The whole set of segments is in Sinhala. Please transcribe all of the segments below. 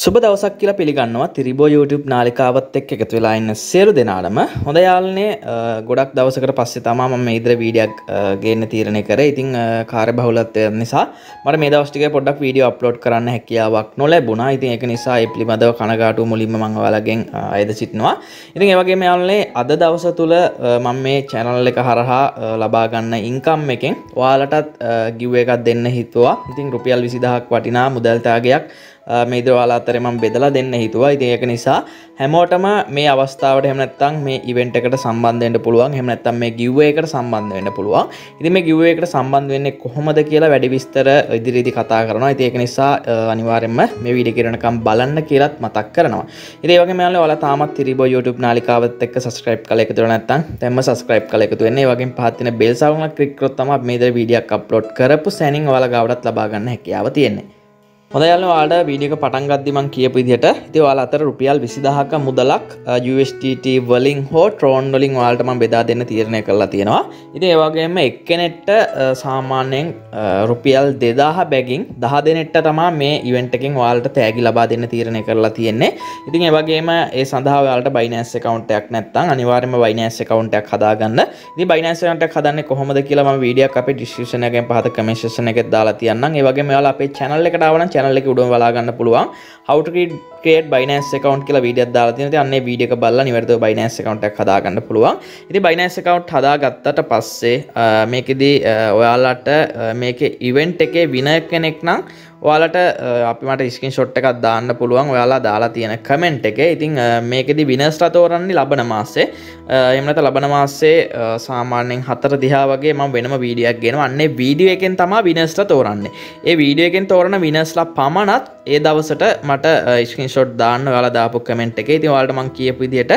සුබ දවසක් කියලා පිළිගන්නවා Thili Bro YouTube නාලිකාවත් එක්ක එකතු වෙලා ඉන්න සියලු දෙනාටම. හොඳ යාළුවනේ, ගොඩක් දවසකට පස්සේ තමයි මම මේ ඉදිරිය වීඩියෝක් ගේන්න තීරණය කරේ. ඉතින් කාර්යබහුලත්වය නිසා මට මේ දවස් ටිකේ පොඩ්ඩක් වීඩියෝ අප්ලෝඩ් කරන්න හැකියාවක් නොලැබුණා. ඉතින් ඒක නිසා ඒ පිළිබඳව කනගාටුව මුලින්ම මම ඔයාලගෙන් අයද සිටිනවා. ඉතින් ඒ වගේම යාළුවනේ, අද දවස තුල මම මේ channel එක හරහා ලබා ගන්න ඉන්කම් එකෙන් ඔයාලටත් giveaway එකක් දෙන්න හිතුවා. ඉතින් රුපියල් 20000ක් වටිනා මුදල් ත්‍යාගයක් මේ දවල් අතරේ මම බෙදලා දෙන්න හිතුවා. ඉතින් ඒක නිසා හැමෝටම මේ අවස්ථාවට එහෙම නැත්නම් මේ ඉවෙන්ට් එකට සම්බන්ධ වෙන්න පුළුවන්. එහෙම නැත්නම් මේ giveaway එකට සම්බන්ධ වෙන්න පුළුවන්. ඉතින් මේ giveaway එකට සම්බන්ධ වෙන්නේ කොහොමද කියලා වැඩි විස්තර ඉදිරියේදී කතා කරනවා. ඉතින් ඒක නිසා අනිවාර්යයෙන්ම මේ වීඩියෝ කරනකම් බලන්න කියලාත් මතක් කරනවා. ඉතින් ඒ වගේම ඔයාලා තාමත් Thili Bro YouTube නාලිකාවත් එක්ක subscribe කරලා එකතු වෙලා නැත්නම් දැන්ම subscribe කරලා එකතු වෙන්න. ඒ වගේම පහත් තියෙන bell සවුන ක්ලික් කරොත් තමයි මේ දේ වීඩියෝක් අප්ලෝඩ් කරපු සැනින් ඔයාලා ගාවටත් ලබා ගන්න හැකියාව තියෙන්නේ. හොඳයි යාළුවෝ, ඔයාලට වීඩියෝ එක පටන් ගද්දි මම කියපු විදිහට ඉතින් ඔයාලා අතර රුපියල් 20000ක මුදලක් USDT වලින් හෝ Tron වලින් ඔයාලට මම බෙදා දෙන්න තීරණය කරලා තියෙනවා. ඉතින් ඒ වගේම එක්කෙනෙක්ට සාමාන්‍යයෙන් රුපියල් 2000 බැගින් 10 දෙනෙක්ට තමයි මේ ඉවෙන්ට් එකෙන් ඔයාලට තෑගි ලබා දෙන්න තීරණය කරලා තියෙන්නේ. ඉතින් ඒ වගේම ඒ සඳහා ඔයාලට Binance account එකක් නැත්නම් අනිවාර්යයෙන්ම Binance account එකක් හදාගන්න. ඉතින් Binance account එකක් හදන්නේ කොහොමද කියලා මම වීඩියෝ එකක් අපේ description එකෙන් පහත comment section එකේ දාලා තියන්නම්. ඒ වගේම ඔයාලා අපේ channel එකට ආවනම් channel එකේ උඩම බලා ගන්න පුළුවන් how to create Binance account කියලා වීඩියෝක් දාලා තියෙනවා. ඉතින් අන්නේ වීඩියෝ එක බලලා නිවැරදිව Binance account එකක් හදා ගන්න පුළුවන්. ඉතින් Binance account හදාගත්තට පස්සේ මේකෙදි ඔයාලට මේකේ event එකේ winner කෙනෙක් නම් ඔයාලට අපි මට ස්ක්‍රීන්ෂොට් එකක් දාන්න පුළුවන් ඔයාලා දාලා තියෙන කමෙන්ට් එකේ. ඉතින් මේකෙදි විනර්ස්ලා තෝරන්නේ ලබන මාසේ. එහෙම නැත්නම් ලබන මාසේ සාමාන්‍යයෙන් 4 දිහා වගේ මම වෙනම වීඩියෝ එකක් ගෙනවා. අන්නේ වීඩියෝ එකෙන් තමයි විනර්ස්ලා තෝරන්නේ. ඒ වීඩියෝ එකෙන් තෝරන විනර්ස්ලා පමණත් ඒ දවසට මට ස්ක්‍රීන්ෂොට් දාන්න ඔයාලා දාපු කමෙන්ට් එකේ. ඉතින් ඔයාලට මම කියපු විදිහට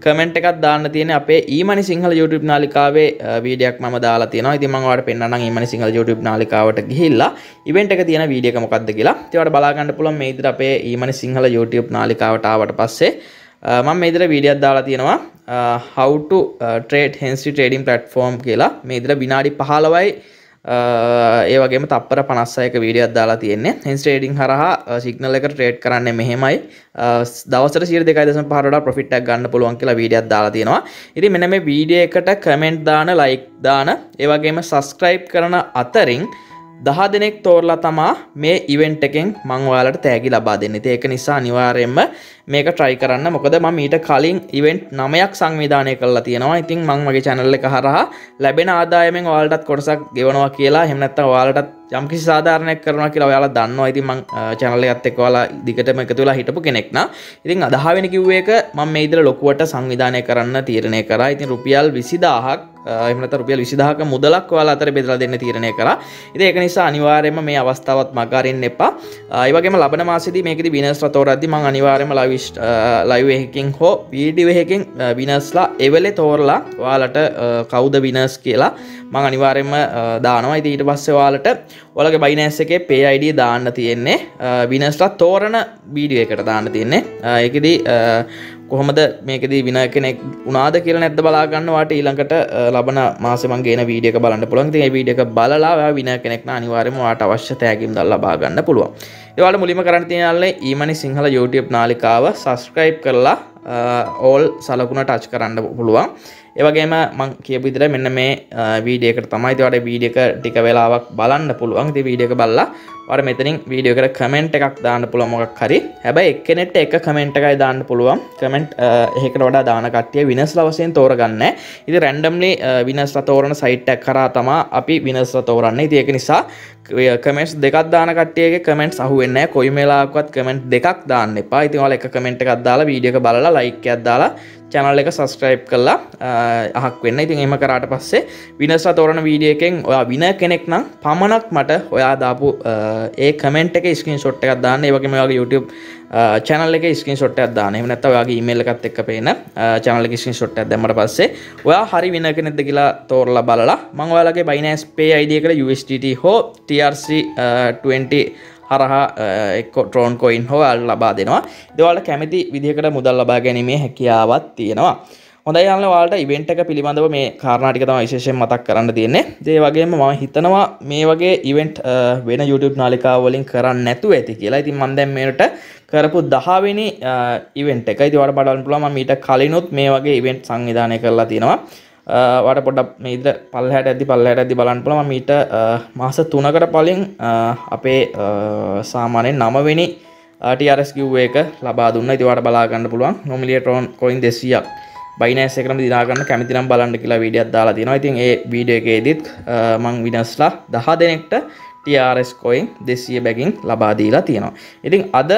කමෙන්ට් එකක් දාන්න තියෙන්නේ අපේ ඊමනි සිංහල YouTube නාලිකාවේ වීඩියෝ එකක් මම දාලා තියෙනවා. ඉතින් මම ඔයාලට පෙන්නන්නම් ඊමනි සිංහල YouTube නාලිකාවට ගිහිල්ලා ඉවෙන්ට් එක තියෙන වීඩියෝ එක මොකක්ද කියලා. ඉතින් ඔයාලට බලා ගන්න පුළුවන් මේ විදිහට අපේ ඊමනි සිංහල YouTube නාලිකාවට ආවට පස්සේ මම මේ විදිහට වීඩියෝ එකක් දාලා තියෙනවා how to trade hensy trading platform කියලා. මේ විදිහට විනාඩි 15යි ඒ වගේම තප්පර 56ක වීඩියෝ එකක් දාලා තියෙන්නේ. hensy trading හරහා සිග්නල් එක ට්‍රේඩ් කරන්නේ මෙහෙමයි. දවසට 2.5 වඩා ප්‍රොෆිට් එකක් ගන්න පුළුවන් කියලා වීඩියෝ එකක් දාලා තියෙනවා. ඉතින් මෙන්න මේ වීඩියෝ එකට කමෙන්ට් දාන, ලයික් දාන, ඒ වගේම subscribe කරන අතරින් 10 දෙනෙක් තෝරලා තමා මේ ඉවෙන්ට් එකෙන් මම ඔයාලට තෑගි ලබා දෙන්නේ. ඉතින් ඒක නිසා අනිවාර්යයෙන්ම මේක try කරන්න. මොකද මම ඊට කලින් ඉවෙන්ට් 9ක් සංවිධානය කරලා තියෙනවා. ඉතින් මම මගේ channel එක හරහා ලැබෙන ආදායමෙන් ඔයාලටත් කොටසක් ගෙවනවා කියලා, එහෙම නැත්නම් ඔයාලටත් යම්කිසි සාධාරණයක් කරනවා කියලා ඔයාලා දන්නවා. ඉතින් මම channel එකත් එක්ක ඔයාලා දිගටම එකතු වෙලා හිටපු කෙනෙක් නා. ඉතින් 10 වෙනි කිව්වේ එක මම මේ ඉදලා ලොකුවට සංවිධානය කරන්න තීරණය කරා. ඉතින් රුපියල් 20000ක් එහෙම නැත්නම් රුපියල් 20000ක මුදලක් ඔයාලා අතර බෙදලා දෙන්න තීරණය කරා. ඉතින් ඒක නිසා අනිවාර්යයෙන්ම මේ අවස්ථාවත් මග අරින්න එපා. ඒ වගේම ලබන මාසෙදී මේකෙදි විනර්ස්ලා තෝරද්දී මම අනිවාර්යයෙන්ම live එකකින් හෝ වීඩියෝ එකකින් විනර්ස්ලා එවෙලේ තෝරලා ඔයාලට කවුද විනර්ස් කියලා මම අනිවාර්යයෙන්ම දානවා. ඉතින් ඊට පස්සේ ඔයාලට ඔයාලගේ Binance එකේ pay ID දාන්න තියෙන්නේ. විනර්ස්ලා තෝරන වීඩියෝ එකට දාන්න තියෙන්නේ. ඒකෙදි කොහොමද මේකෙදී විනර් කෙනෙක් වුණාද කියලා නැද්ද බලා ගන්න. වාට ඊළඟට ලබන මාසේ මම ගේන වීඩියෝ එක බලන්න පුළුවන්. ඉතින් මේ වීඩියෝ එක බලලා ඔයා විනර් කෙනෙක් නම් අනිවාර්යයෙන්ම ඔයාට අවශ්‍ය තෑගිම් දාලා ලබා ගන්න පුළුවන්. ඒ වගේම මුලින්ම කරන්න තියෙන යාළුවනේ ඊමනි සිංහල YouTube නාලිකාව subscribe කරලා all සලකුණ ටච් කරන්න පුළුවන්. ඒ වගේම මම කියපු විදිහට මෙන්න මේ වීඩියෝ එකට තමයි ඉතින් ඔයාලට වීඩියෝ එක ටික වෙලාවක් බලන්න පුළුවන්. ඉතින් වීඩියෝ එක බලලා ඔයාලා මෙතනින් වීඩියෝ එකට කමෙන්ට් එකක් දාන්න පුළුවන් මොකක් හරි. හැබැයි එක්කෙනෙක්ට එක කමෙන්ට් එකයි දාන්න පුළුවන්. කමෙන්ට් එකකට වඩා දාන කට්ටිය විනර්ස්ලා වශයෙන් තෝරගන්නේ නැහැ. ඉතින් රැන්ඩම්ලි විනර්ස්ලා තෝරන සයිට් එකක් කරා තමයි අපි විනර්ස්ලා තෝරන්නේ. ඉතින් ඒක නිසා කමෙන්ට්ස් දෙකක් දාන කට්ටියගේ කමෙන්ට්ස් අහුවෙන්නේ නැහැ. කොයි වෙලාවකවත් කමෙන්ට් දෙකක් දාන්න එපා. ඉතින් ඔයාලා එක කමෙන්ට් එකක් දාලා වීඩියෝ එක බලලා ලයික් එකක් දාලා channel එක subscribe කරලා අහක් වෙන්න. ඉතින් එහෙම කරාට පස්සේ විනර්ස්ලා තෝරන වීඩියෝ එකෙන් ඔයා විනර් කෙනෙක් නම් පමණක් මට ඔයා දාපු ඒ කමෙන්ට් එකේ ස්ක්‍රීන්ෂොට් එකක් දාන්න. ඒ වගේම ඔයාගේ YouTube channel එකේ ස්ක්‍රීන්ෂොට් එකක් දාන්න. එහෙම නැත්නම් ඔයාගේ email එකත් එක්ක පේන channel එකේ ස්ක්‍රීන්ෂොට් එකක් දැම්මට පස්සේ ඔයා හරි විනර් කෙනෙක්ද කියලා තෝරලා බලලා මම ඔයාලගේ Binance Pay ID එකට USDT හෝ TRC20 හරහා එක්ක Tron coin හෝ ලබා දෙනවා. ඉතින් ඔයාලා කැමති විදිහකට මුදල් ලබා ගැනීමේ හැකියාවක් තියෙනවා. හොඳයි යාළුවනේ ඔයාලට ඉවෙන්ට් එක පිළිබඳව මේ කාරණා ටික තමයි විශේෂයෙන් මතක් කරන්න තියෙන්නේ. ඒ වගේම මම හිතනවා මේ වගේ ඉවෙන්ට් වෙන YouTube නාලිකාව වලින් කරන්න නැතුව ඇති කියලා. ඉතින් මම දැන් මේකට කරපු 10 වෙනි ඉවෙන්ට් එක. ඉතින් ඔයාලට බලන්න පුළුවන් මම ඊට කලිනුත් මේ වගේ ඉවෙන්ට් සංවිධානය කරලා තියෙනවා. ඔයාලට පොඩ්ඩක් මේ ඉදිරිය පල්ලෙහාට ඇද්දි බලන්න පුළුවන් මම ඊට මාස 3කට කලින් අපේ සාමාන්‍යයෙන් 9 වෙනි TRS giveaway එක ලබා දුන්නා. ඉතින් ඔයාලට බලා ගන්න පුළුවන්. නොමිලිය coin 200ක් Binance එකටම දිනා ගන්න කැමති නම් බලන්න කියලා වීඩියෝක් දාලා තියෙනවා. ඉතින් ඒ වීඩියෝ එකේදීත් මම විනස්ලා 10 දෙනෙක්ට TRS coin 200 බැගින් ලබා දීලා තියෙනවා. ඉතින් අද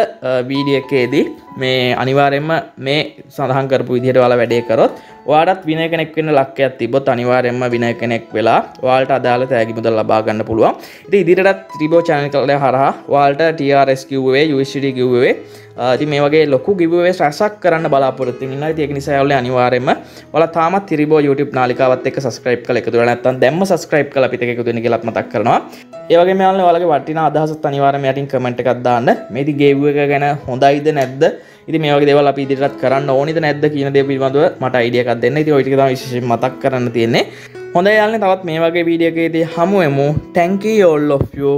වීඩියෝ එකේදී මේ අනිවාර්යයෙන්ම මේ සඳහන් කරපු විදිහට ඔයාලා වැඩේ කරොත් ඔයාලටත් විනය කෙනෙක් වෙන්න ලක්කයක් තිබ්බොත් අනිවාර්යයෙන්ම විනය කෙනෙක් වෙලා ඔයාලට අදාළ තෑගි මුදල් ලබා ගන්න පුළුවන්. ඉතින් ඉදිරියටත් Thili Bro channel එක හරහා ඔයාලට TRS giveaway USDT giveaway ඉතින් මේ වගේ ලොකු giveaways රැසක් කරන්න බලාපොරොත්තු වෙනවා. ඉතින් ඒක නිසා ඔයාලා අනිවාර්යයෙන්ම ඔයාලා තාමත් Thili Bro YouTube නාලිකාවත් එක්ක subscribe කරලා එකතු වෙලා නැත්නම් දැම්ම subscribe කරලා අපිට එකතු වෙන්න කියලා මතක් කරනවා. ඒ වගේම ඔයාලගේ වටිනා අදහසත් අනිවාර්යයෙන්ම යටින් comment එකක් දාන්න. මේ ඉතින් giveaway එක ගැන හොඳයිද නැද්ද? ඉතින් මේ වගේ දේවල් අපි ඉදිරියටත් කරන්න ඕනිද නැද්ද කියන දේ පිළිබඳව මට අයිඩියා එකක් දෙන්න. ඉතින් ওই ටික තමයි විශේෂයෙන් මතක් කරන්න තියෙන්නේ. හොඳයි යාළුවනේ තවත් මේ වගේ වීඩියෝ එකකදී හමු වෙමු. Thank you all of you.